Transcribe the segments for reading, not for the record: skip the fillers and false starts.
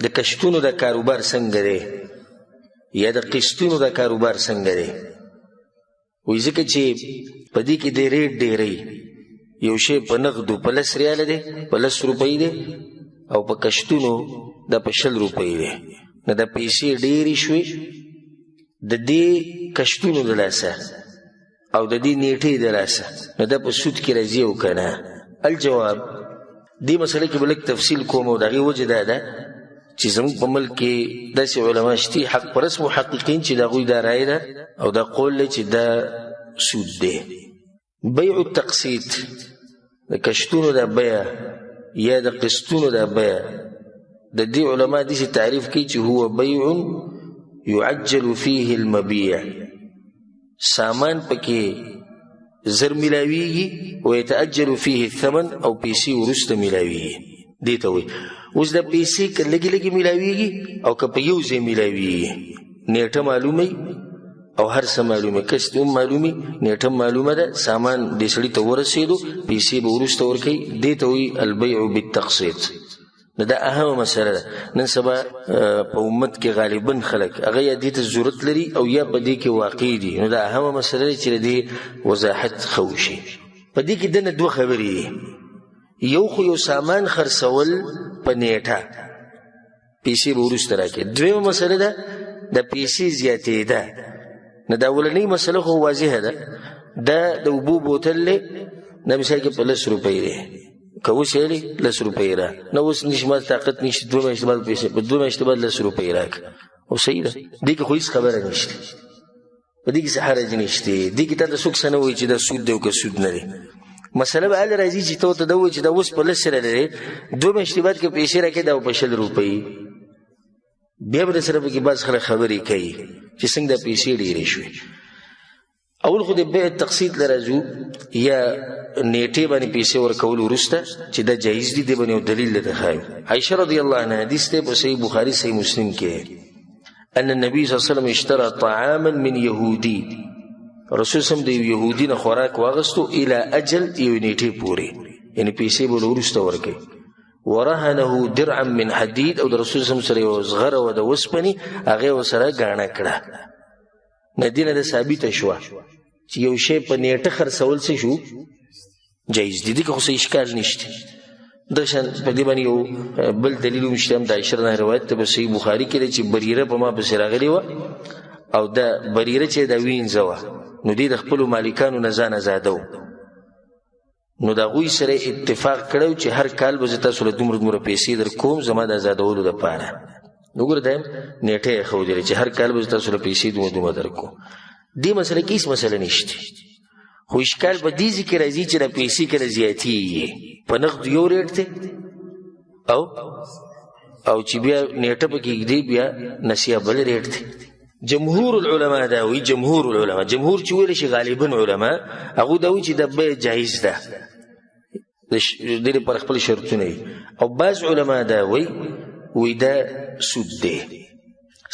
د کشتونو د کاروبار څنګه دی یا د قسطونو د کاروبار څنګه دی؟ وایي ځکه چې په دې کې د ریټ ډېری، یو شی په نغدو په 10 ریاله دی، په 10 روپۍ دی، او په کشتونو دا په 20 روپۍ دی. نو دا پیسې ډېرې شوې د دې کشتونو د لاسه او د دې نیټې د لاسه، نو دا په سود کې راځي او که نه؟ الجواب، دې مسله کې به لږ تفصیل کوم او د هغې وجه دا ده چې زموږ په ملک کې داسې علما شتي حق پرست محققین چې د هغوی دا رایه ده او دا قول دی چې دا سود دی. بیع التقسیط، د کشتونو دا بیع یا د قسطونو دا بیع، د دې علما داسې تعریف کوي چې هو بیع یعجل فیه المبیع، سامان پکې زر ملاویږي ویتعجل فیه الثمن، او پیسې وروسته ملاویږي. دې ته وایي اوس دا پیسې که لږې لږې ملاویږي او که په یو ځای ملاویږي، نیټه معلومه او هر څه معلومه، کشت هم معلومي، نیټه معلومه ده، سامان دې سړي ته ورسېدو، پیسې به وروسته ورکوي. دې ته وایي البیع بالتقسیط. نو دا اهمه مسله ده. نن سبا په امت کې غالبا خلک هغه یا دې ته ضرورت لري او یا په دې کې واقع دي. نو دا اهمه مسله ده چې د دې وضاحت ښه وشي. په دې کې دنه دوه خبرې دي. یو خو یو سامان خرڅول په نیټه، پیسې به وروسته راکړي. دویمه مسله ده د پیسې زیاتېده. نو دا اولنۍ مسله خو واضحه ده، دا د اوبو بوتل دی، دا مثال کې په 10 روپۍ دی، که اوس یې 10 روپۍ را، نه اوس نشي ما طاقت نشته 2 میاشتې بعد پیسې، په 2 میاشتې بعد 10 روپۍ راکړه، او صحیح ده. دې کې خو هېڅ خبره نشته، په دې کې څه حرج نشته. دې کې تا ته څوک څه نه وایي چې دا سود دی او که سود نه دی. مسله به هله راځي چې ته ورته دا وایي چې دا اوس په 10 سره دی، 2 میاشتې بعد که پیسې راکړې دا په 20 روپۍ، بیا به در سره پکې بعض خلک خبرې کوي چې څنګه دا پیسې ډېرې شوې. اول خو د بیع تقسیط له راځو یا نیټې باندې پیسې ورکول وروسته چې دا جایز دي، دې باندې یو دلیل درته ښایو. عایشه رضی الله عنها حدیث دی په صحیح بخاري صحیح مسلم کې، ان النبي صلی الله علیه وسلم اشترى طعاما من یهودي، رسول صلی د یهودي نه خوراک واغستو الى اجل، یو نیټې پورې، یعنې پیسې به له وروسته ورکوي. ورهنه درعا من حدید، او د رسول صلی الله سره یو زغره وه د وسپنې، هغې ورسره ګاڼه کړه. نه دې نه ده ثابته شوه چې یو شی په نیټه خرڅول څه شو جایز دي. دې کې خو څه اشکال نشته. دغه شان په دې باندې یو بل دلیل هم شته، هم د عایشه نه روایت ته په صحیح بخاري کې دی چې بریره په ما پسې راغلې وه، او دا بریره چې دا وینځه وه، نو دې د خپلو مالکانو نه ځان ازاده و، نو د هغوی سره اتفاق کړی چې هر کال به زه تاسو له دومره دومره پیسې در کوم زما د ازادولو دپاره. نو ګوره دا یم نیټه یې ښودلې چې هر کال به زه تاسو له پیسې دومره دومره در کوم. دې مسله کې هېڅ مسله نشته، خو اشکال په دې ځای کې راځي چې دا پیسې کله زیاتېږي، په نقد یو ریټ دی او چې بیا نیټه پکې ږدي بیا نسیه بل ریټ دی. جمهور العلماء دا وایي، جمهور العلماء، جمهور چې ویلی شي غالبا علما، هغوی دا وایي چې دا بیع جایز ده، دې لپاره خپل شرطونه وي. او بعض علما دا وایي دا سود دی.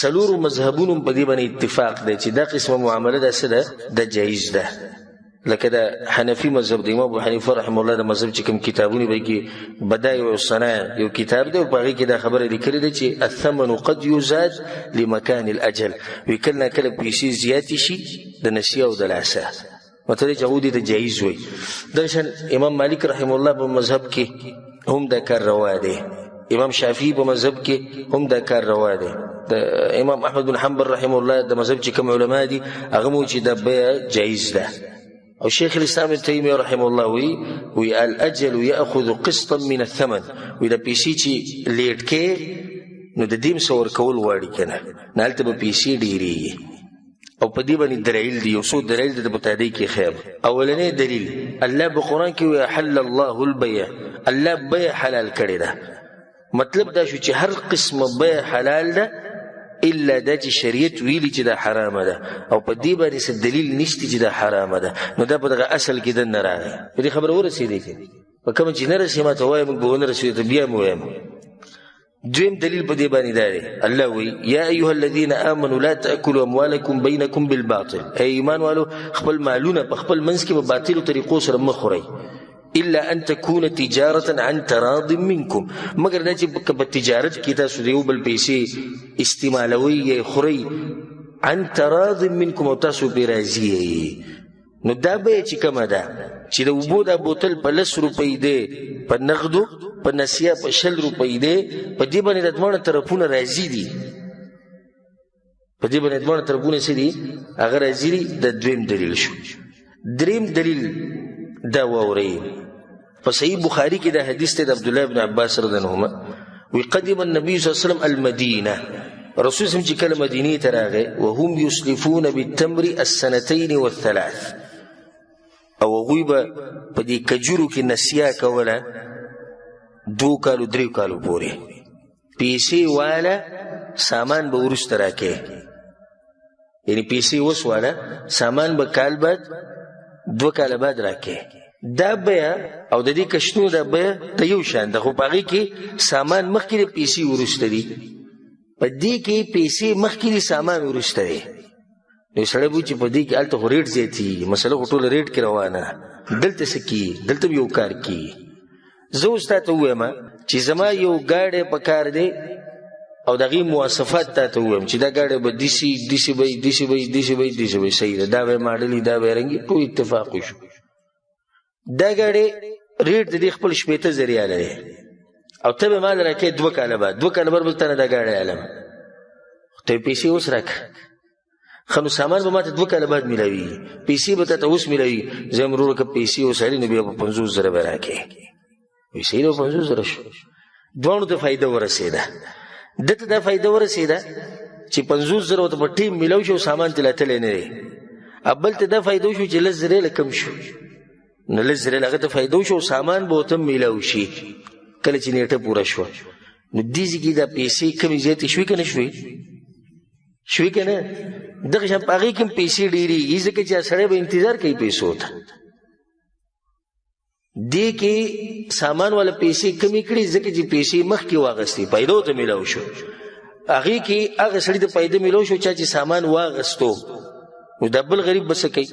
څلورو مذهبونو په دې باندې اتفاق دی چې دا قسمه معامله دا څه ده، دا جایز ده. لکه دا حنفي مذهب د امام ابو حنیفه رحمه الله د مذهب چې کوم کتابونه به کې بدایع الصنایع یو کتاب دی، او په هغې کې دا خبره لیکلې ده چې الثمن قد یزاد لمکان الاجل، وایي کله نه کله پیسې زیاتې شي د نسیه او د لاسه، مطلب چې هغوی دې ته جایز وایي. دغه شان امام مالک رحمه الله په مذهب کې هم دا کار روا دی، امام شافعي په مذهب کې هم دا کار روا دی، د امام احمد بن حنبل رحمه الله د مذهب چې کوم علما دي هغه مو چې دا بیع جایز ده. او شیخ الاسلام ابن تیمیه رحمه الله وی الاجل یاخذ قسطا من الثمن، وی دا پیسې چې لیټ کې نو د دې څه ورکول غواړي کنه، نه هلته به پیسې ډېرېږي. او په دې باندې دلایل دي، یو څو دلایل دي په تادی کې خیر. اولنی دلیل الله په قرآن کې وی احل الله البیع، الله بیع حلال کړی ده. مطلب دا شو چې هر قسمه بیع حلال ده الا دا چې شریعت ویلي چې دا حرامه ده، او په دې باندې څه دلیل نشته چې دا حرامه ده، نو دا په دغه اصل کې دننه راغی. په دې خبره ورسېدی که په کومه چې نه رسېږي ما ته وایه، موږ به ونه رسېږو ته بیا مو وایم. دویم دلیل په دې باندې دا دی، الله وایي یا ایها الذین آمنوا لا تأکلوا اموالکم بینکم بالباطل، ای ایمان والو خپل مالونه په خپل منځ کې په باطلو طریقو سره مه خورئ. الا ان تكون تجاره عن تراض منكم، مگر دا چې په تجارت کې تاسو د یو بل پیسې استعمالوي خوري عن تراض منكم او تاسو پرې راضي، نو دا به چې کومه ده چې د اوبو دا بوتل په 10 روپۍ دی، په نغدو په نسیه په 20 روپۍ دی، په دې باندې د دواړو طرفونه راضي دي، په دې باندې دواړو طرفونه څه دي هغه راضي دي. د دویم دلیل شو. دریم دلیل دا واورئ، په صحیح بخاري کې دا حدیث دی د عبد الله بن عباس رضی الله عنهما، وی قدم النبي صلی الله علیه وسلم المدینه، رسول صلی چې کله مدینې ته راغی، وهم یسلفون بالتمر السنتين والثلاث، او هغوی به په دې کجورو کې نسیه کوله 2 کالو 3 کالو پورې، پیسې والا سامان به وروسته راکې، یعنی پیسې اوس والا سامان به کال بعد 2 کاله بعد راکې. دا بیا او د دې کشتونو دا بیا ته یو شان ده، خو په هغې کې سامان مخکې د پیسې وروسته دي، په دې کې پیسې مخکې دي سامان وروسته دی. نو سړی به چې په دې کې هلته خو ریټ زیاتېږي، مسله خو ټوله ریټ کې روانه، دلته څه کېږي، دلته به یو کار کېږي. زه اوس تا ته ووایم چې زما یو ګاډی په کار دی او د هغې مواصفات تا ته ووایم چې دا ګاډی به داسې به داسې به صحیح ده، دا به یې ماډلي، دا به یې رنګي، ټول اتفاق وشو. دا ګاډی ریټ د دې خپل 80 زره ریاله دی او ته به مال راکې 2 کاله بعد، 2 کاله بعد بل ته نه دا ګاډی علم ته پیسې اوس راکړه، ښه نو سامان به ماته 2 کاله بعد میلاوي، پیسې به تا ته اوس میلاوي. زه یم وروره که پیسې اوس اړي نو بیا به 50 زره به راکې، وایي صحیح ده 50 زره شو. دواړو ته فایده ورسېده، ده ته دا فایده ورسېده چې 50 زره ورته په ټیم میلاو شو، سامان ته لا تللی نه دی. بل ته دا فایده وشو چې 10 زره یې کم شو، نو 10 زره هغه ته فایده وشو، سامان به ورته میلاو شي کله چې نیټه پوره شوه. نو دې ځای کې دا پیسې کمې زیاتې شوې که نه شوې؟ شوې که نه؟ دغه شان په هغې کې هم پیسې ډېرېږي، ځکه چې سړی به انتظار کوي پیسو ته. دې کې سامان والا پیسې کمې کړي ځکه چې پیسې مخکې واغستې، پیدا ورته میلاو شو. هغې کې هغه سړي ته پیدا میلاو شو چا چې سامان واغستو، نو دا بل غریب به څه کوي؟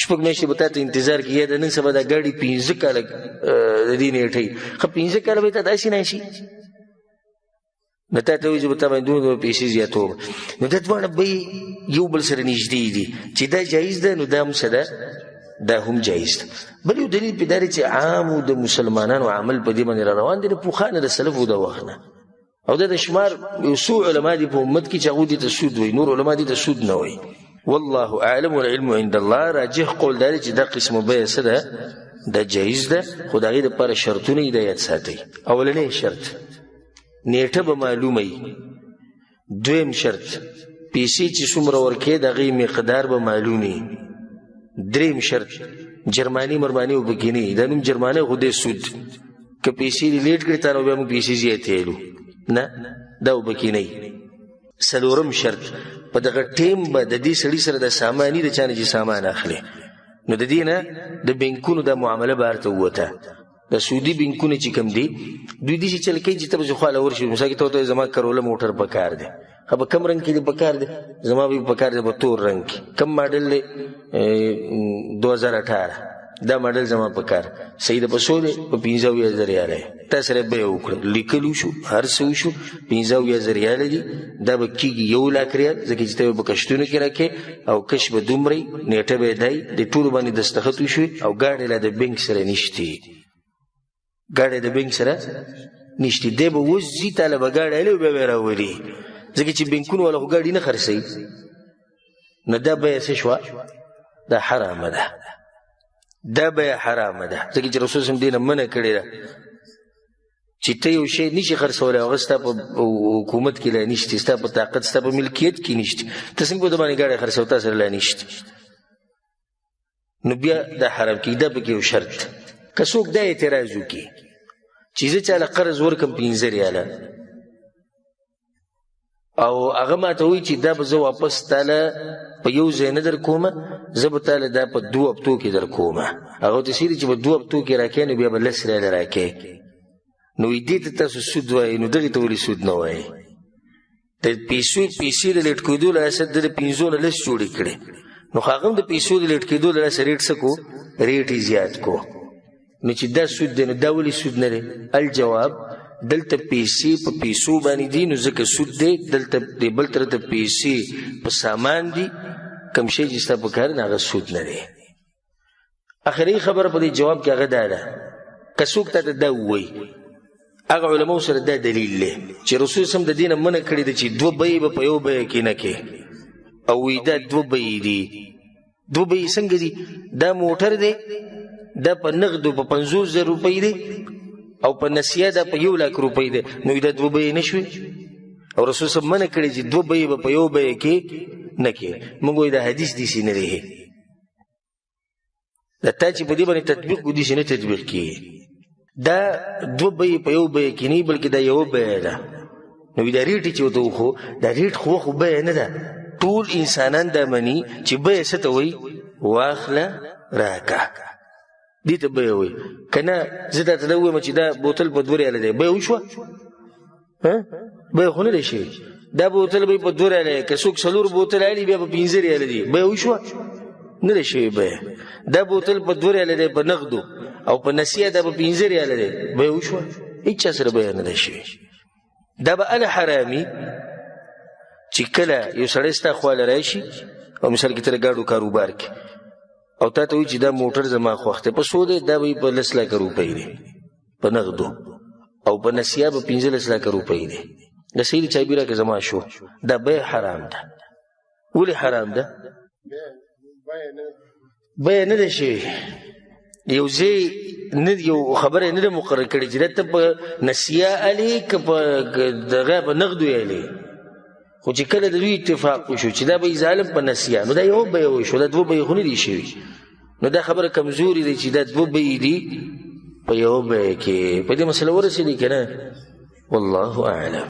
6 میاشتې به تا ته انتظار کوي، یا د نن سبا دا ګاډي 15 کاله د دې نیټۍ، ښه 15 کاله به یې تا داسې نه شي، نو تا ته وایي چې به تا باندې دومره پیسې زیاتوم. نو دا دواړه به یو بل سره نږدې دي چې دا جایز ده، نو دا هم څه ده، دا هم جایز ده. بل یو دلیل پې دا دی چې عامو د مسلمانانو عمل په دې باندې را روان دی د پوخانه د سلفو د وخت نه، او دا د شمار یو څو علما دي په امت کې چې هغوی دې ته سود وایي، نور علما دې ته سود نه وایي. والله اعلم والعلم عند الله. راجح قول دا دی چې دا قسمه بیه څه ده، دا جایز ده، خو د هغې دپاره شرطونه یې د یاد ساتئ. اولنی شرط نیټه به معلومه وي، دویم شرط پیسې چې څومره ورکوې د هغې مقدار به معلوم وي، دریم شرط جرماني مرماني به پکې نه وي، دا نوم جرماني خو دی سود، که پیسې دې لیټ کړې تا نو بیا موږ پیسې زیاتې ویلو، نه دا به پکې نه وي. څلورم شرط په دغه ټیم به د دې سړي سره د ساماني د چا نه چې سامان اخلي، نو د دې نه د بینکونو دا معامله به هلته ووته. د سودي بینکونه چې کوم دي دوی داسې چل کوي چې ته به خواله ورشي، مثال کې ته ورته زما کروله موټر پکار دی، ښه به کم رنګ کې دې پکار دی، زما به پکار دی په تور رنګ کې، کم ماډل دی 2018 دا ماډل زما پکار، صحیح ده په څو دی؟ په 15,000 ریاله. تا سره بیه وکړه، لیکل وشو، هر څه وشو، 15,000 ریاله دي، دا به کېږي 1,00,000 ریال، ځکه چې ته به په کشتونو کې راکې او کش به دومره نیټه به یې دی، د ټولو باندې دستخط وشوې او ګاډی لا د بینک سره نشتې، ګاډی د بینک سره نشتې، دی به اوس ځي تاله به ګاډی الی بیا به یې راولي، ځکه چې بینکونو والا خو ګاډي نه خرڅوي. نو دا بیه څه شوه؟ دا حرامه ده، دا بیه حرامه ده، ځکه چې رسول صلی دې نه منع کړې ده چې ته یو شی نشي خرڅولی، هغه ستا په حکومت کې لا نشته، ستا په طاقت ستا په ملکیت کې نشته، ته څنګه به د باندې ګاډی خرڅوه، تا سره لا نشته، نو بیا دا حرام کېږي. دا پکې یو شرط. که څوک دا اعتراض وکړي چې زه چاله قرض ورکړم 15 ریاله او هغه ماته وایي چې دا به زه واپس تاله په یو ځای نه در کومه، زه به تاله دا په 2 هفتو کې در کومه، هغه ورته څه دي چې په 2 هفتو کې راکې نو بیا به 10 ریاله راکې، نو دې ته تاسو سود وایي، نو دغې ته ولې سود نه وایي؟ د پیسې د لیټ کېدو له اساس د 15 نه 10 جوړې کړې، نو هغه هم د پیسو د لیټ کېدو له اساس ریټ څه کو، ریټ یې زیات کو، نو چې دا سود دی نو دا ولې سود نه دی؟ الجواب دلته پیسې په پیسو باندې دي نو ځکه سود دی، دلته د بل طرف ته پیسې په سامان دي، کوم شی چې ستا په کار نه هغه سود نه دی. اخري خبره په دې جواب کې هغه دا ده که څوک ته دا ووایي هغه علماو سره دا دلیل دی چې رسول سم د دې نه منع کړي ده چې دوه بیې به په یو بیه کې نه کې، او وایي دا دوه بیې دي. دوه بیې څنګه دي؟ دا موټر دی، دا په نغدو په 50,000 روپۍ دی، او په نسیه دا په 1,00,000 روپۍ دی، نو دا دوه بیې نه شوې. او رسول صاحب منع کړي چې دوه بیې به په یو بیه کې نه کې. موږ وایو دا حدیث داسې نه دی، دا تا چې په دې باندې تطبیق کو داسې نه تطبیق کېږي. دا دوه بیې په یو بیه کې نه بلکې دا یوه بیه ده. نو دا ریټ چې ورته وخو دا ریټ خو بیه نه ده. ټول انسانان دا مني چې بیه څه ته وایي؟ واخله راکه، دې ته بیه وایي. که نه زه درته دا ووایم چې دا بوتل په 2 ریاله دی، بیه وشوه؟ بیه خو نه دی شوې. دا بوتل به په 2 ریاله که څوک 4 بوتل اخلي بیا په 5 ریاله دی، بیه وشوه؟ نه دی شوې بیه. دا بوتل په 2 ریاله دی په نغدو، او په نسیه دا په 5 ریاله دی، بیه وشوه؟ هیڅ چا سره بیه نه دی شوې. دا به ال حرامي چې کله یو سړی ستا خواله راشي او مثال کې ته ګاډو کاروبار کې او تا ته وایي چې دا موټر زما خوښ دی، په څو دی؟ دا به په 10,00,000 روپۍ دی په نغدو، او په نسیه به 15,00,000 روپۍ دی. د سهیل چابي راکړه زما شو، دا بیه حرام ده. ولې حرام ده؟ بیه نه ده شوې. یو ځای یو خبره نه ده مقرر کړې چې دا ته په نسیه الې که په دغه په نغدو یې الې، خو چې کله د دوی اتفاق وشو چې دا به ظالم په نسیه، نو دا یو بیه وشو، دا دوه بیې خو نه دي شوي. نو دا خبره کمزوري دی چې دا دوه بیې دي په یو بیه کې. په دې مسله ورسېدې که نه؟ والله اعلم.